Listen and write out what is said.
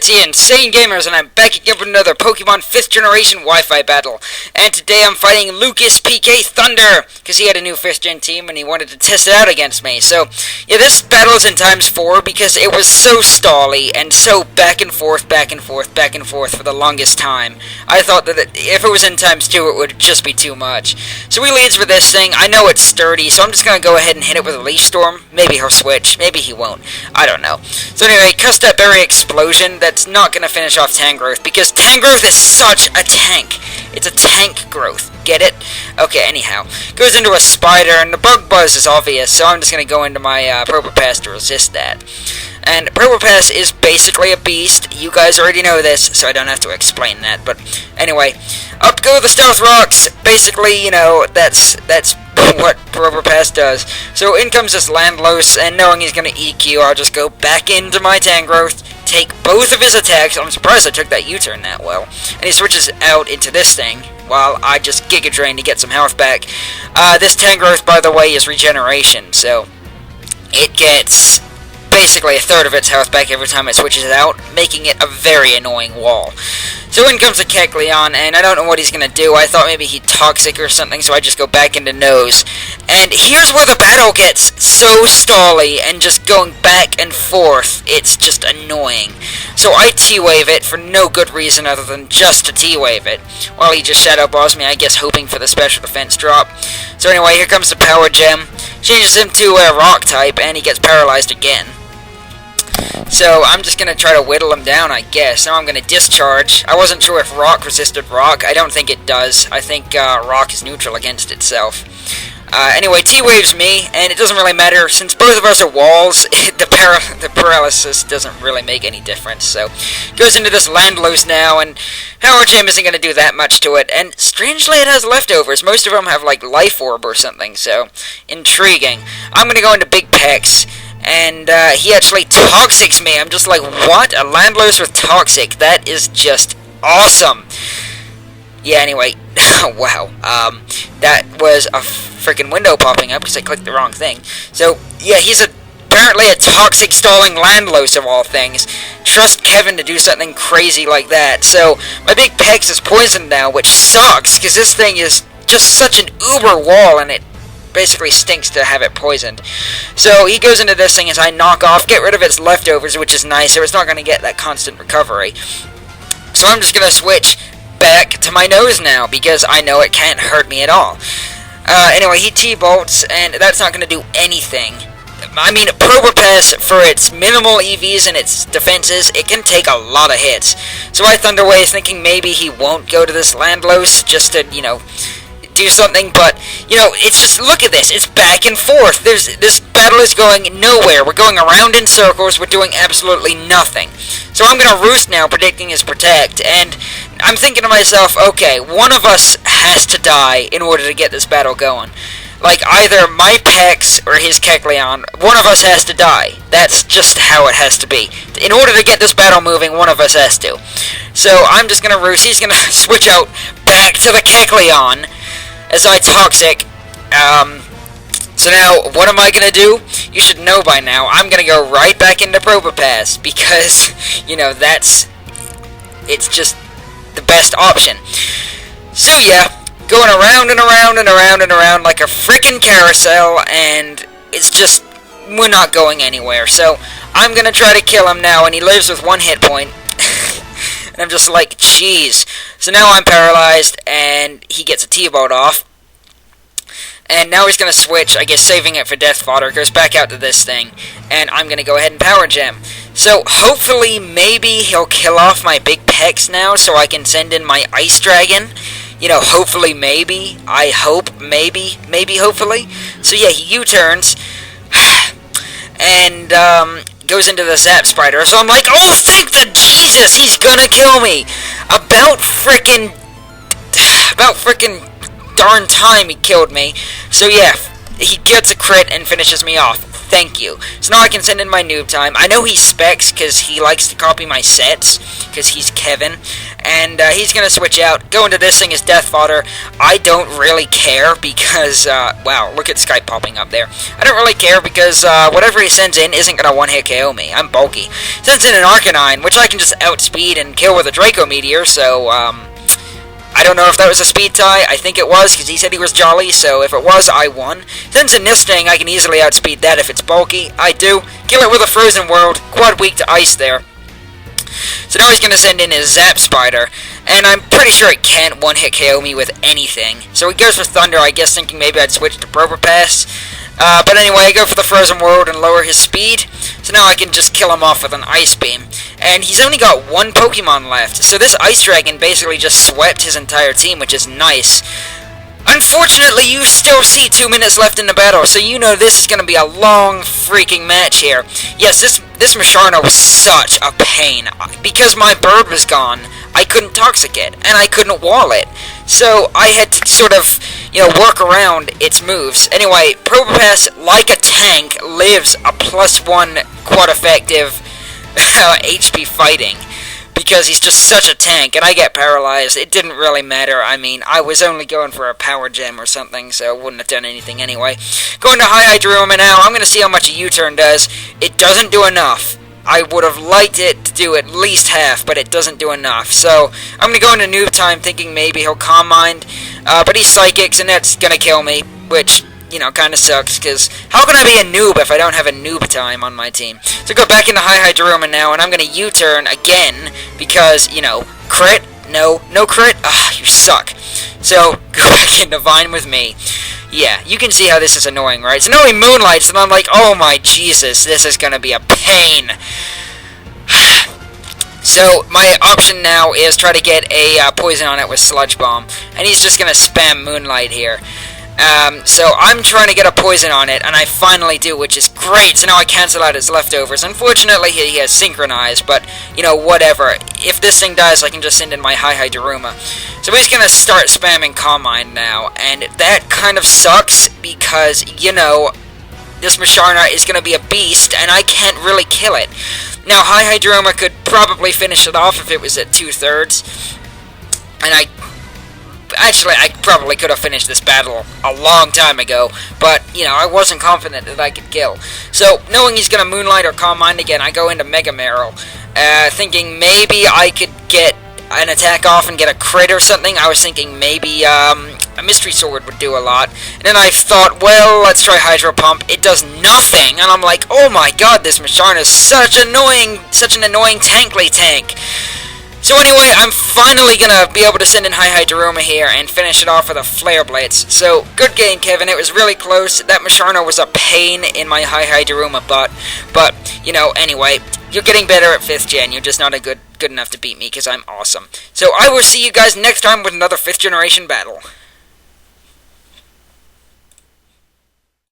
it's the Insane Gamers, and I'm back again with another Pokemon 5th Generation Wi-Fi battle. And today I'm fighting LucasPKThunder, because he had a new 5th Gen team, and he wanted to test it out against me. So, yeah, this battle is in ×4, because it was so stally, and so back and forth for the longest time. I thought that if it was in ×2, it would just be too much. So he leads with this thing. I know it's sturdy, so I'm just going to go ahead and hit it with a Leaf Storm. Maybe he'll switch, maybe he won't. I don't know. So anyway, cast that Berry Explosion. That's not going to finish off Tangrowth, because Tangrowth is such a tank. It's a tank growth. Get it? Okay, anyhow. Goes into a Spider, and the Bug Buzz is obvious, so I'm just going to go into my Probopass to resist that. And Probopass is basically a beast. You guys already know this, so I don't have to explain that. But anyway, up go the Stealth Rocks. Basically, you know, that's what Probopass does. So in comes this Landlos, and knowing he's going to EQ, I'll just go back into my Tangrowth, take both of his attacks. I'm surprised I took that U-turn that well. And he switches out into this thing, while I just Giga Drain to get some health back. This Tangrowth, by the way, is regeneration, so it gets basically a third of its health back every time it switches it out, making it a very annoying wall. So in comes the Kecleon, and I don't know what he's going to do. I thought maybe he'd Toxic or something, so I just go back into Nose. And here's where the battle gets so stally and just going back and forth. It's just annoying. So I T-Wave it for no good reason other than just to T-Wave it. While he just Shadow Balls me, I guess hoping for the special defense drop. So anyway, here comes the Power Gem. Changes him to a Rock type, and he gets paralyzed again. So I'm just going to try to whittle him down, I guess. Now I'm going to Discharge. I wasn't sure if Rock resisted Rock. I don't think it does. I think Rock is neutral against itself. Anyway, T-Waves me, and it doesn't really matter. Since both of us are walls, the paralysis doesn't really make any difference. So, goes into this Landlos now, and Power Gem isn't going to do that much to it. And strangely, it has leftovers. Most of them have, like, Life Orb or something, so intriguing. I'm going to go into Big Pex. And he actually Toxics me. I'm just like, what? A Landlos with Toxic? That is just awesome. Yeah, anyway. Wow. That was a freaking window popping up because I clicked the wrong thing. So, yeah, he's apparently a Toxic stalling Landlos of all things. Trust Kevin to do something crazy like that. So, my Big Pex is poisoned now, which sucks because this thing is just such an uber wall, and it basically stinks to have it poisoned. So he goes into this thing as I knock off, get rid of its leftovers, which is nice, so it's not going to get that constant recovery. So I'm just going to switch back to my Nose now, because I know it can't hurt me at all. Anyway, he T-bolts, and that's not going to do anything. I mean, Probopass, for its minimal EVs and its defenses, it can take a lot of hits. So I Thunder Wave, thinking maybe he won't go to this Landlos, just to, you know, do something, but, you know, it's just, look at this, it's back and forth. This battle is going nowhere. We're going around in circles, we're doing absolutely nothing. So I'm going to Roost now, predicting his Protect, and I'm thinking to myself, okay, one of us has to die in order to get this battle going. Like, either my Pex or his Kecleon, one of us has to die. That's just how it has to be. In order to get this battle moving, one of us has to. So I'm just going to Roost, he's going to switch out back to the Kecleon, as I Toxic. So now, what am I going to do? You should know by now, I'm going to go right back into Probopass, because, you know, it's just the best option. So yeah, going around and around and around and around like a freaking carousel, and it's just, we're not going anywhere. So I'm going to try to kill him now, and he lives with 1 hit point. And I'm just like, jeez. So now I'm paralyzed, and he gets a T-Bolt off. And now he's going to switch, I guess saving it for Death Fodder, goes back out to this thing. And I'm going to go ahead and Power Gem. So hopefully, maybe he'll kill off my Big Pex now, so I can send in my Ice Dragon. You know, hopefully, maybe. I hope, maybe, hopefully. So yeah, he U-turns. And, goes into the Zap Spider, so I'm like, oh, thank the Jesus, he's gonna kill me! About frickin' darn time he killed me. So yeah, he gets a crit and finishes me off. Thank you. So now I can send in my Noob Time. I know he specs because he likes to copy my sets, because he's Kevin. and he's going to switch out, go into this thing as Death Fodder. I don't really care because, wow, look at Skype popping up there. I don't really care because whatever he sends in isn't going to one-hit KO me. I'm bulky. Sends in an Arcanine, which I can just outspeed and kill with a Draco Meteor, so, I don't know if that was a speed tie. I think it was, because he said he was jolly, so if it was, I won. Since in this thing, I can easily outspeed that if it's bulky. I do. Kill it with a Frozen World. Quad weak to ice there. So now he's going to send in his Zap Spider, and I'm pretty sure it can't one-hit KO me with anything. So he goes for Thunder, I guess, thinking maybe I'd switch to Probopass. But anyway, I go for the Frozen World and lower his speed, so now I can just kill him off with an Ice Beam. And he's only got one Pokemon left, so this Ice Dragon basically just swept his entire team, which is nice. Unfortunately, you still see 2 minutes left in the battle, so you know this is going to be a long freaking match here. Yes, this Musharna was such a pain. Because my bird was gone, I couldn't Toxic it, and I couldn't wall it. So I had to sort of, work around its moves. Anyway, Probopass, like a tank, lives a +1 quad effective HP fighting. Because he's just such a tank, and I get paralyzed. It didn't really matter. I mean, I was only going for a power gem or something, so I wouldn't have done anything anyway. Going to High Hydroma now. I'm going to see how much a U-turn does. It doesn't do enough. I would have liked it to do at least half, but it doesn't do enough. So, I'm going to go into Noob Time thinking maybe he'll Calm Mind. But he's Psychics, and that's going to kill me, which, kind of sucks, because how can I be a noob if I don't have a Noob Time on my team? So go back into High Hydroma now, and I'm going to U-turn again, because, crit? No crit? Ah, you suck. So, go back into Vine with me. Yeah, you can see how this is annoying, right? It's annoying Moonlights, and I'm like, oh my Jesus, this is going to be a pain. So, my option now is try to get a poison on it with Sludge Bomb, and he's just going to spam Moonlight here. So I'm trying to get a poison on it, and I finally do, which is great. So now I cancel out his leftovers. Unfortunately, he has synchronized, but, whatever. If this thing dies, I can just send in my High Hydroma. So he's going to start spamming Calm Mind now, and that kind of sucks because, this Musharna is going to be a beast, and I can't really kill it. Now, High Hydroma could probably finish it off if it was at 2/3, and Actually, I probably could have finished this battle a long time ago, but, I wasn't confident that I could kill. So, knowing he's going to Moonlight or Calm Mind again, I go into Mega Marill, thinking maybe I could get an attack off and get a crit or something. I was thinking maybe a Mystery Sword would do a lot. And then I thought, well, let's try Hydro Pump. It does nothing, and I'm like, oh my god, this Musharna is such an annoying tankly tank. So anyway, I'm finally going to be able to send in High Hydroma here and finish it off with a Flare Blitz. So, good game, Kevin. It was really close. That Musharna was a pain in my High Hydroma butt. But, anyway, you're getting better at 5th gen. You're just not good enough to beat me because I'm awesome. So, I will see you guys next time with another 5th generation battle.